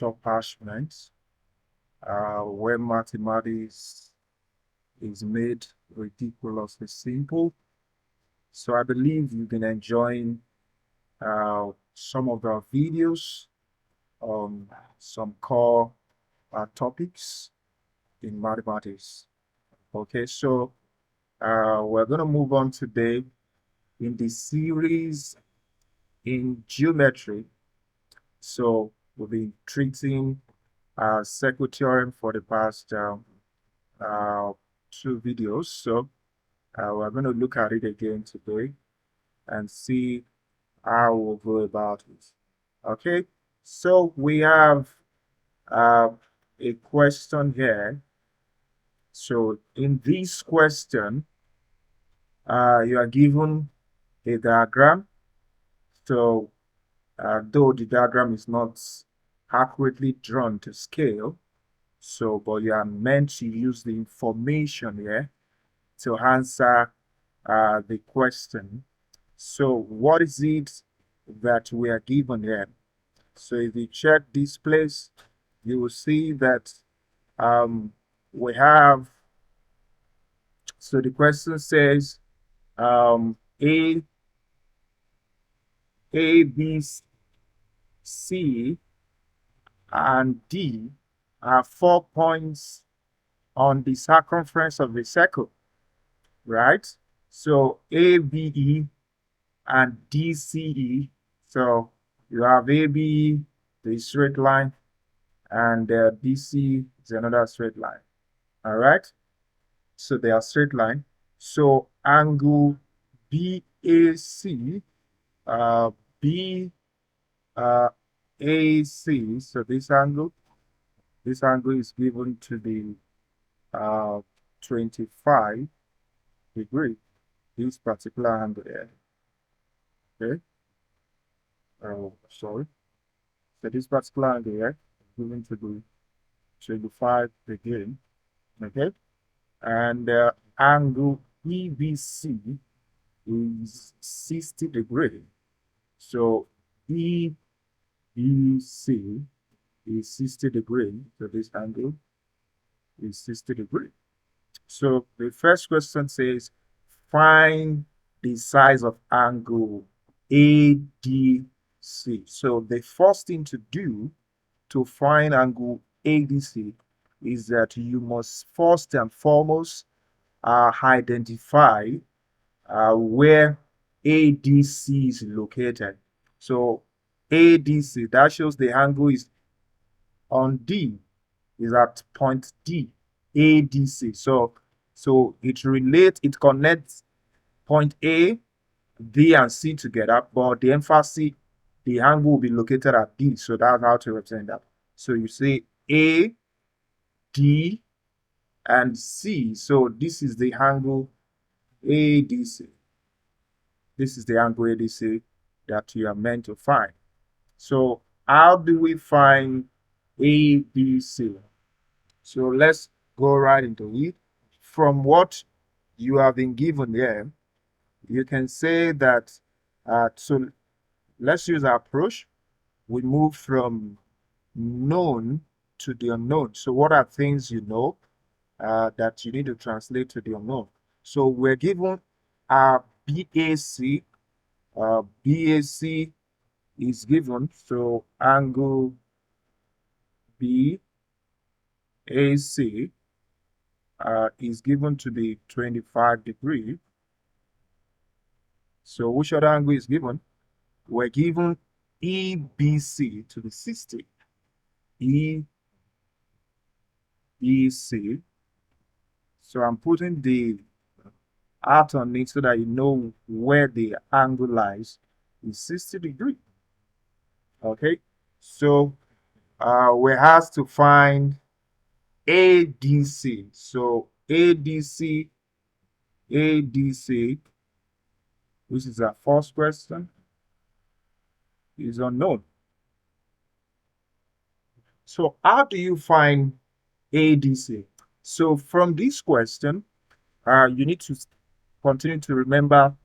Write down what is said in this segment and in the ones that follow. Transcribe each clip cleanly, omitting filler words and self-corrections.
top attachment where mathematics is made ridiculously simple. So I believe you've been enjoying some of our videos on some core topics in mathematics. Okay, so we're going to move on today in the series in geometry. So we've been treating circle theorem for the past uh, two videos. So we're going to look at it again today and see how we'll go about it. Okay, so we have uh, a question here. So in this question, you are given a diagram. So though the diagram is not accurately drawn to scale, so but you are meant to use the information here to answer the question. So what is it that we are given here? So if you check this place, you will see that we have, so the question says A, B, C, and D are 4 points on the circumference of the circle, right? So ABE and DCE. So you have ABE, the straight line, and BC is another straight line. All right. So they are straight line. So angle BAC, B AC. So this angle is given to the 25 degree. This particular angle here. Okay. Sorry. So this particular angle here is given to the 25 degree. Okay. And angle EBC is 60 degree. So EBC is 60 degree. So this angle is 60 degree. So the first question says, find the size of angle ADC. So the first thing to do to find angle ADC is that you must first and foremost identify where ADC is located. So ADC, that shows the angle is on D, is at point D, ADC. So it connects point A, B, and C together, but the emphasis, the angle will be located at D. So that's how to represent that. So you say A, D, and C. So this is the angle ADC. This is the angle ADC that you are meant to find. So how do we find ABC? So let's go right into it. From what you have been given here, you can say that, so let's use our approach. We move from known to the unknown. So what are things you know that you need to translate to the unknown? So we're given our BAC. BAC is given, so angle BAC is given to be 25 degree. So which other angle is given? We're given EBC to be 60. EBC. So I'm putting the art on it so that you know where the angle lies. Is 60 degree. Okay. So we have to find ADC. So ADC, which is our first question, is unknown. So how do you find ADC? So from this question, you need to continue to remember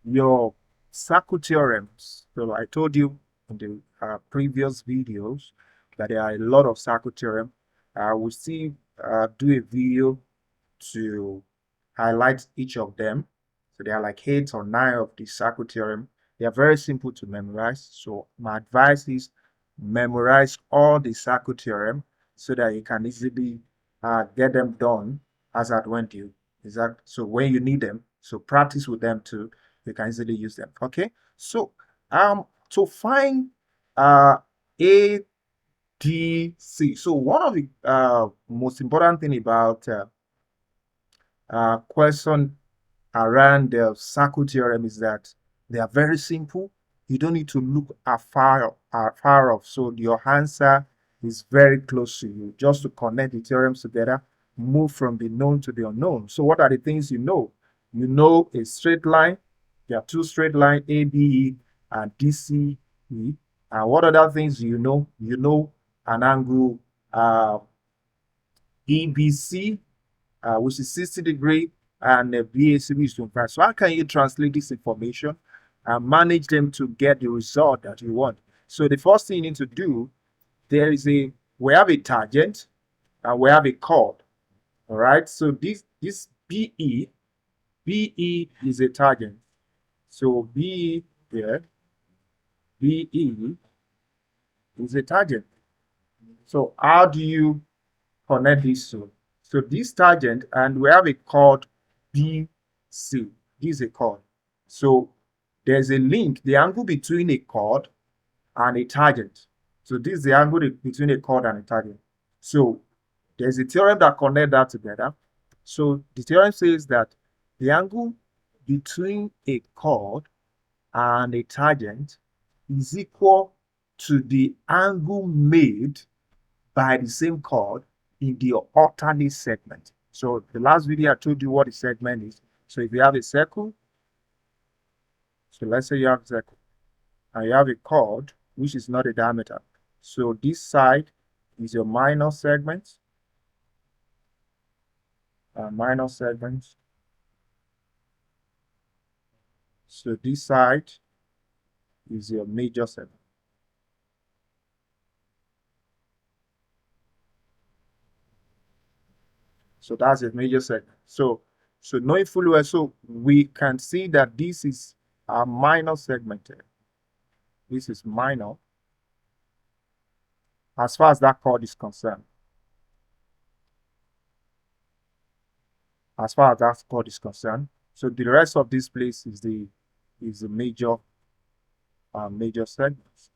your circle theorems. So I told you in the previous videos that there are a lot of circle theorem. We'll see do a video to highlight each of them. So there are like 8 or 9 of the circle theorem. They are very simple to memorize. So my advice is memorize all the circle theorem so that you can easily get them done as at when you so when you need them. So practice with them too. You can easily use them. Okay. So to find A, D, C. So one of the most important thing about question around the circle theorem is that they are very simple. You don't need to look far off. So your answer is very close to you. Just to connect the theorems together, move from the known to the unknown. So what are the things you know? You know a straight line. There are 2 straight lines, ABE and DCE. And what other things do you know? You know an angle EBC, which is 60 degree, and BAC, which is 25. So how can you translate this information and manage them to get the result that you want? So the first thing you need to do, we have a tangent and we have a chord. All right. So this BE is a tangent. So BE here, BE is a tangent. So how do you connect these two? So this tangent, and we have a chord BC. This is a chord. So there's a link, the angle between a chord and a tangent. So this is the angle between a chord and a tangent. So there's a theorem that connects that together. So the theorem says that the angle between a chord and a tangent is equal to the angle made by the same chord in the alternate segment. So the last video I told you what a segment is. So if you have a circle, so let's say you have a circle, and you have a chord, which is not a diameter. So this side is your minor segment, minor segment. So this side is your major segment. So that's a major segment. So knowing fully well, so we can see that this is a minor segment. This is minor as far as that chord is concerned. As far as that chord is concerned. So the rest of this place is the major major segments.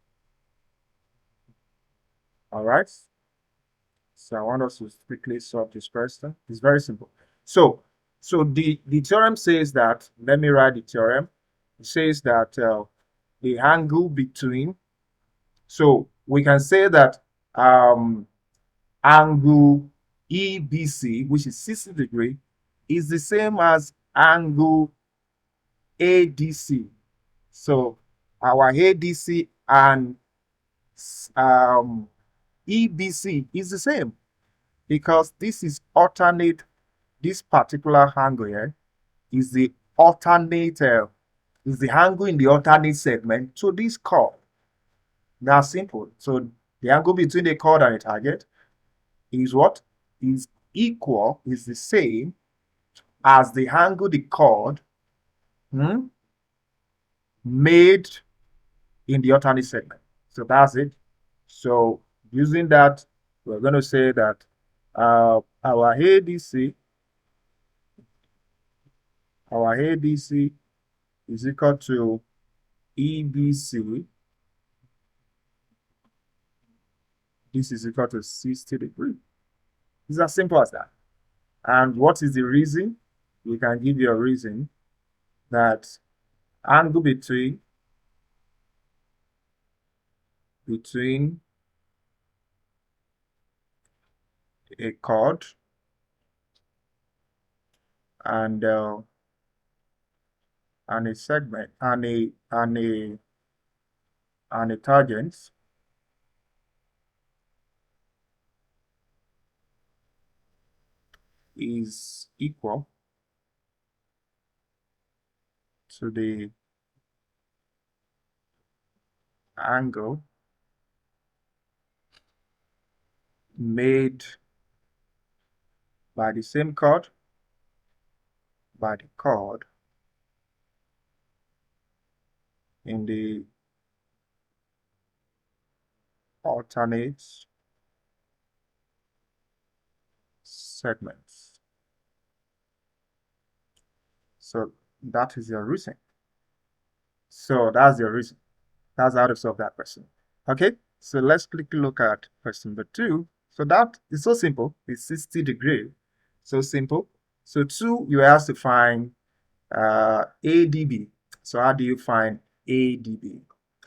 All right. So I want us to quickly solve this question. It's very simple. So the theorem says that, let me write the theorem. It says that the angle between, so we can say that angle EBC, which is 60 degree, is the same as angle ADC. So our ADC and EBC is the same because this is alternate. This particular angle here is the alternate, is the angle in the alternate segment to this chord. That's simple. So the angle between the chord and the target is what? Is equal, is the same as the angle the chord made in the alternate segment. So that's it. So using that, we're going to say that our ADC is equal to EBC. This is equal to 60 degrees. It's as simple as that. And what is the reason? We can give you a reason that angle between a chord and a segment and a tangent is equal to the angle made by the same chord, by the chord in the alternate segments. So that is your reason. So that's your reason. That's how to solve that question. Okay, so let's quickly look at question number 2. So that is so simple. It's 60 degrees. So simple. So 2, you have to find ADB. So how do you find ADB?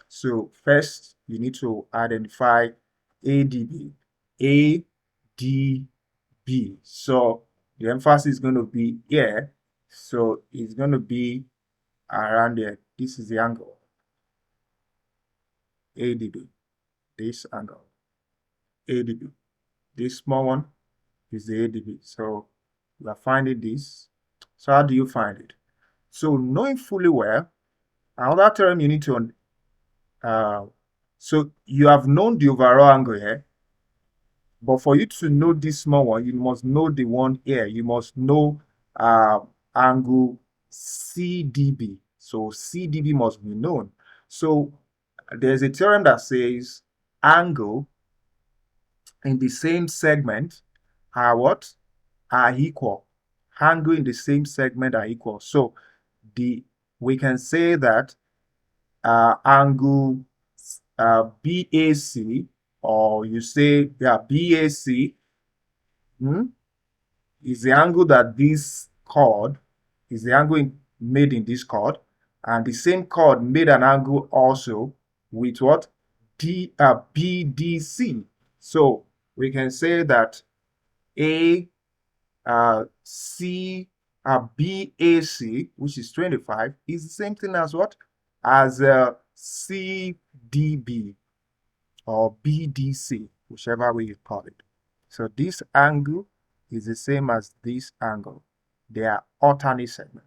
So first, you need to identify ADB. ADB. So the emphasis is going to be here. So it's going to be around there. This is the angle. ADB. This angle. ADB. This small one is the ADB. So we are finding this. So how do you find it? So knowing fully well, another theorem you need to so you have known the overall angle here, but for you to know this small one, you must know the one here. You must know angle CDB. So CDB must be known. So there's a theorem that says angle in the same segment are what? Are equal. Angle in the same segment are equal. So we can say that angle BAC, or you say, yeah, BAC is the angle that this chord is the angle made in this chord, and the same chord made an angle also with what? BDC. So we can say that A C BAC, which is 25, is the same thing as what? As CDB or BDC, whichever way you call it. So this angle is the same as this angle. They are alternate segment.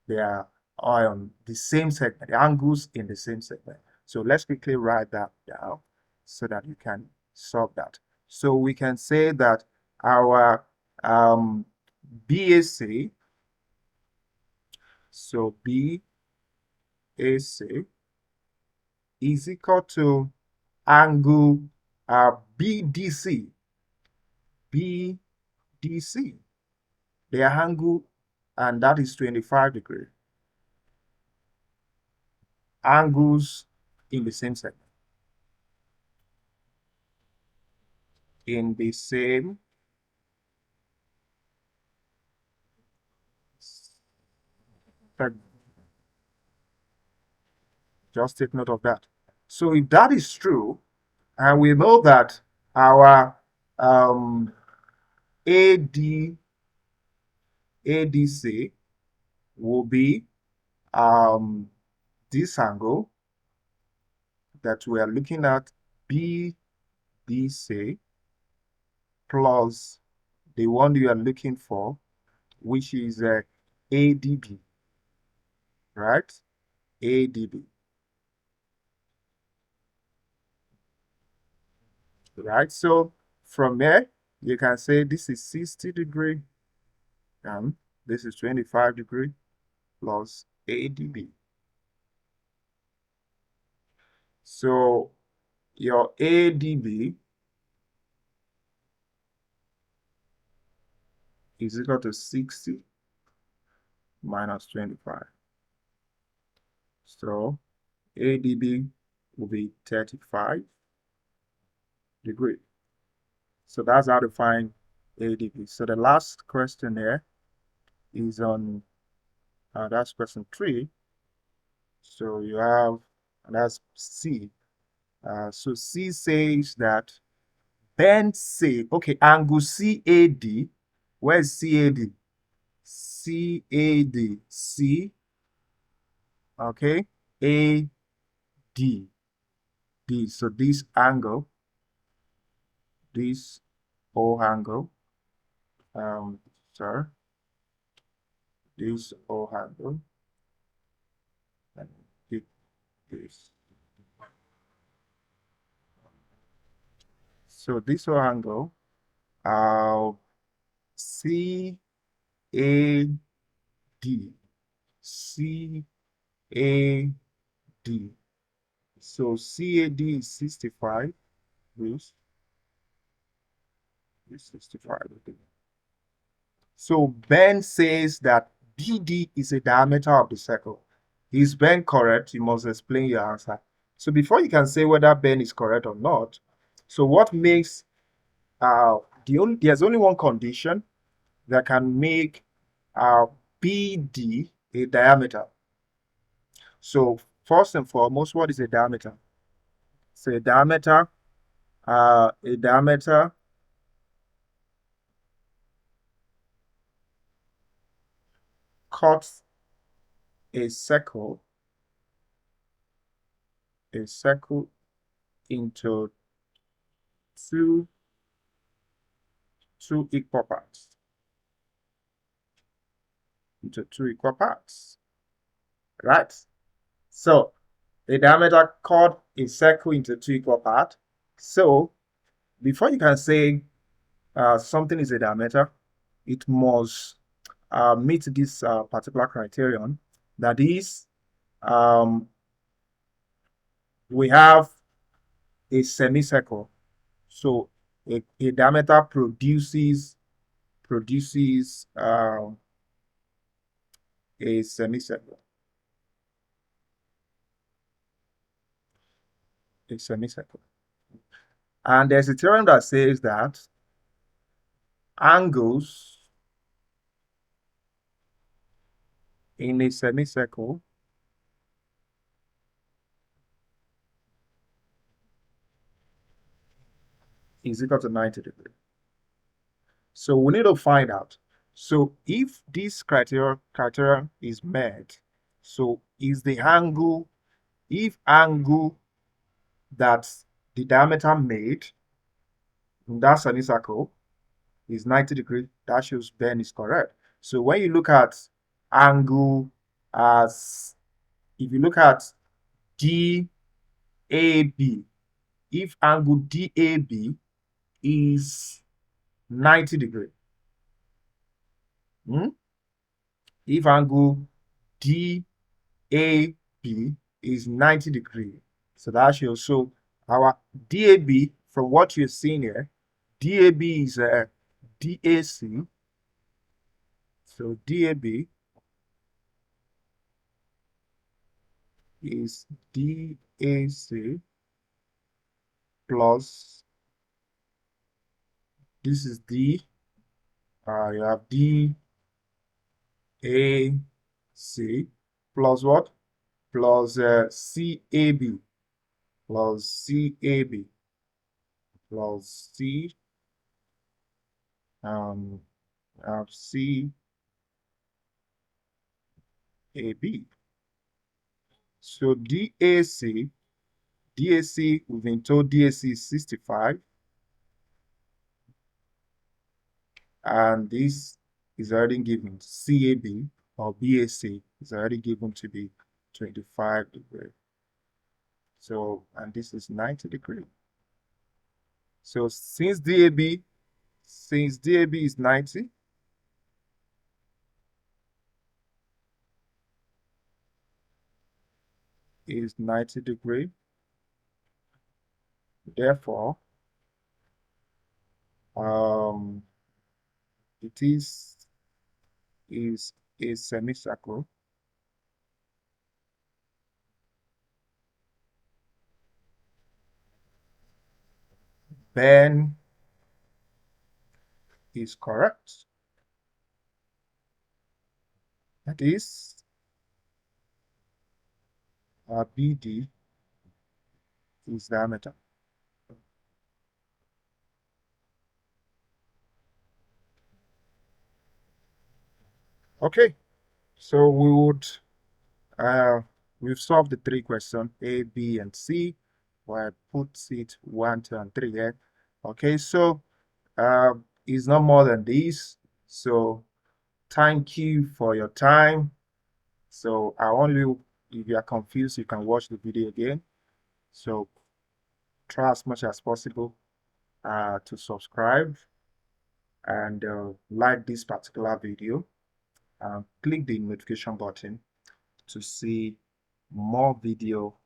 They are on the same segment, the angles in the same segment. So let's quickly write that down so that you can solve that. So we can say that our BAC, so BAC is equal to angle BDC. BDC, their angle, and that is 25 degrees. Angles in the same segment. In the same segment. Just take note of that. So if that is true, and we know that our ADC will be this angle that we are looking at, BDC, plus the one you are looking for, which is ADB, right? ADB, right? So from here, you can say this is 60 degree and this is 25 degree plus ADB. So your ADB is equal to 60 minus 25. So ADB will be 35 degree. So that's how to find ADB. So the last question there is on, that's question 3. So you have, that's C. So C says that bend C, okay, angle CAD, where's CAD? CAD, C, okay, AD, D. So this angle, this O angle, sorry, this O angle, and this. So this whole angle, C A D, C A D. So CAD is 65 degrees. Is 65 degrees. So Ben says that BD is a diameter of the circle. Is Ben correct? You must explain your answer. So before you can say whether Ben is correct or not, so what makes there's only one condition that can make BD a diameter. So first and foremost, what is a diameter? So a diameter cuts a circle, a circle into two two equal parts. Into two equal parts. Right? So a diameter cut a circle into two equal parts. So before you can say something is a diameter, it must meet this particular criterion. That is, um, we have a semicircle. So a diameter produces a semicircle. A semicircle. And there's a theorem that says that angles in a semicircle is equal to 90 degrees. So we need to find out. So if this criteria is met, so is the angle, if angle that the diameter made in that semicircle is 90 degrees, that shows Ben is correct. So when you look at angle as, if you look at DAB, if angle DAB is 90 degrees, if angle DAB is 90 degrees, so that shows, so our DAB, from what you're seeing here, DAB is DAC, so DAB is DAC plus, this is D, you have DAC plus what? Plus CAB, plus CAB, plus CAB. So DAC, we've been told DAC is 65, and this is already given. CAB or BAC is already given to be 25 degrees. So, and this is 90 degrees. So since DAB is 90, is 90 degrees, therefore, it is a semicircle. Ben is correct. That is, BD is diameter. Okay, so we've solved the three questions, A, B, and C. Where I put it 1, 2, and 3 here. Okay, so it's not more than this. So thank you for your time. So I want you, if you are confused, you can watch the video again. So try as much as possible to subscribe and like this particular video. Click the notification button to see more video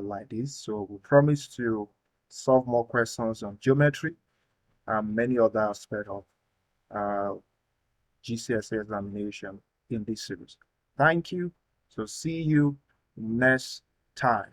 like this. So we promise to solve more questions on geometry and many other aspects of GCSE examination in this series. Thank you. So see you next time.